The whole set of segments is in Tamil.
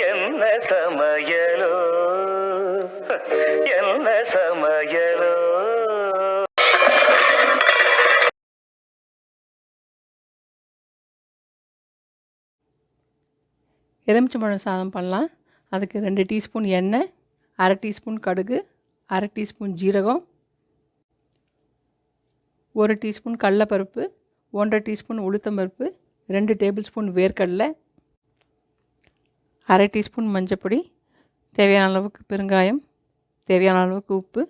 என்ன சமையலோ என்ன சமையலோ. எலுமிச்சம்பழம் சாதம் பண்ணலாம். அதுக்கு 2 டீஸ்பூன் எண்ணெய், 1/2 டீஸ்பூன் கடுகு, 1/2 டீஸ்பூன் ஜீரகம், 1 டீஸ்பூன் கடலைப்பருப்பு, 1/2 டீஸ்பூன் உளுத்தம்பருப்பு, 2 டேபிள் ஸ்பூன் வேர்க்கடலை, 1/2 டீஸ்பூன் மஞ்சப்பொடி, தேவையான அளவுக்கு பெருங்காயம், தேவையான அளவுக்கு உப்பு,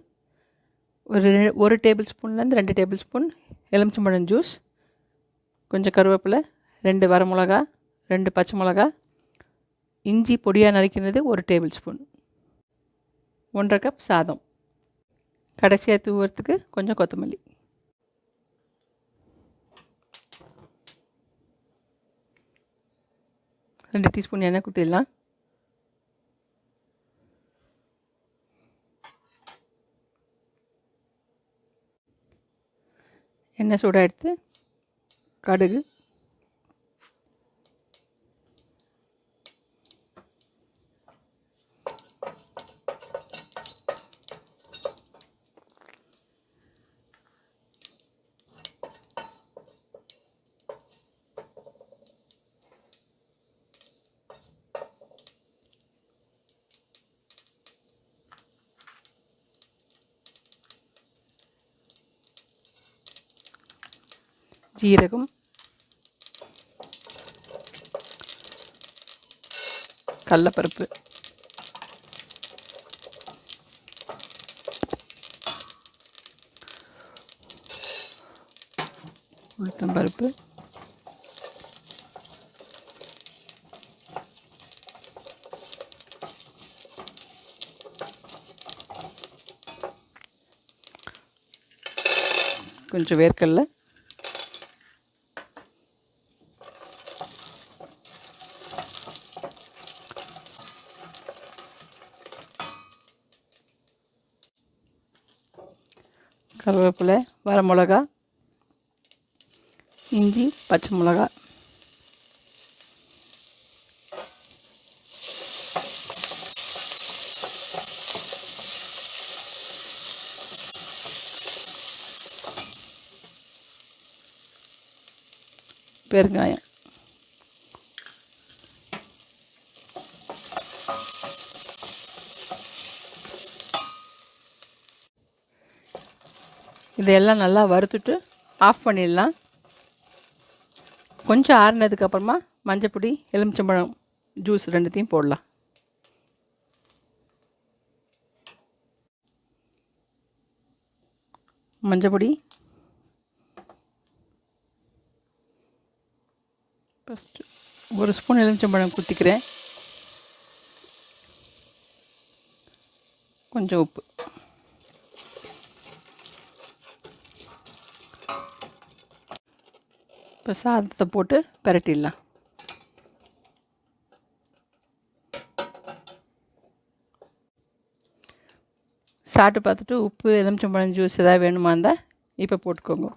ஒரு டேபிள் ஸ்பூன்லேருந்து 2 டேபிள் ஸ்பூன் எலுமிச்சம்பழம் ஜூஸ், கொஞ்சம் கருவேப்பிலை, 2 வரமிளகா, 2 பச்சை மிளகா, இஞ்சி பொடியாக நறுக்கினது 1 டேபிள் ஸ்பூன், 1/2 கப் சாதம், கடைசியாக தூவுறதுக்கு கொஞ்சம் கொத்தமல்லி. ரெண்டு டீஸ்பூன் எண்ணெய் ஊற்றிடலாம். எண்ணெய் சூடாக எடுத்து கடுகு, ஜீரகம், கடலைப்பருப்பு, உளுத்தம்பருப்பு, கொஞ்சம் வேர்க்கடலை, கருவேப்பிலை, வரமிளகா, இஞ்சி, பச்சை மிளகா, பெருங்காயம். இதையெல்லாம் நல்லா வறுத்துட்டு ஆஃப் பண்ணிடலாம். கொஞ்சம் ஆறுனதுக்கப்புறமா மஞ்சப்பொடி, எலுமிச்சம்பழம் ஜூஸ் ரெண்டுத்தையும் போடலாம். மஞ்சப்பொடி ஃபஸ்ட்டு 1 ஸ்பூன் எலுமிச்சம்பழம் குத்திக்கிறேன். கொஞ்சம் உப்பு, இப்போ சாதத்தை போட்டு பிரட்டிடலாம். சாப்பிட்டு பார்த்துட்டு உப்பு, எலுமிச்சம்பழம் ஜூஸ் எதாவது வேணுமா இருந்தால் இப்போ போட்டுக்கோங்க.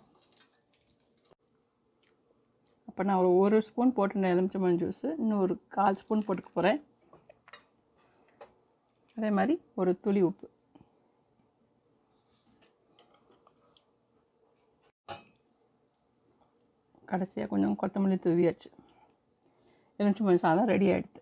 அப்போ நான் ஒரு ஸ்பூன் போட்டுருந்தேன் எலுமிச்சம்பழம் ஜூஸு, இன்னும் ஒரு 1/4 ஸ்பூன் போட்டுக்க போகிறேன். அதே மாதிரி ஒரு துளி உப்பு. கடைசியாக கொஞ்சம் கொத்தமல்லி தூவியாச்சு. எலுமிச்சம்பழம் சாதம் ரெடி ஆகிடுது.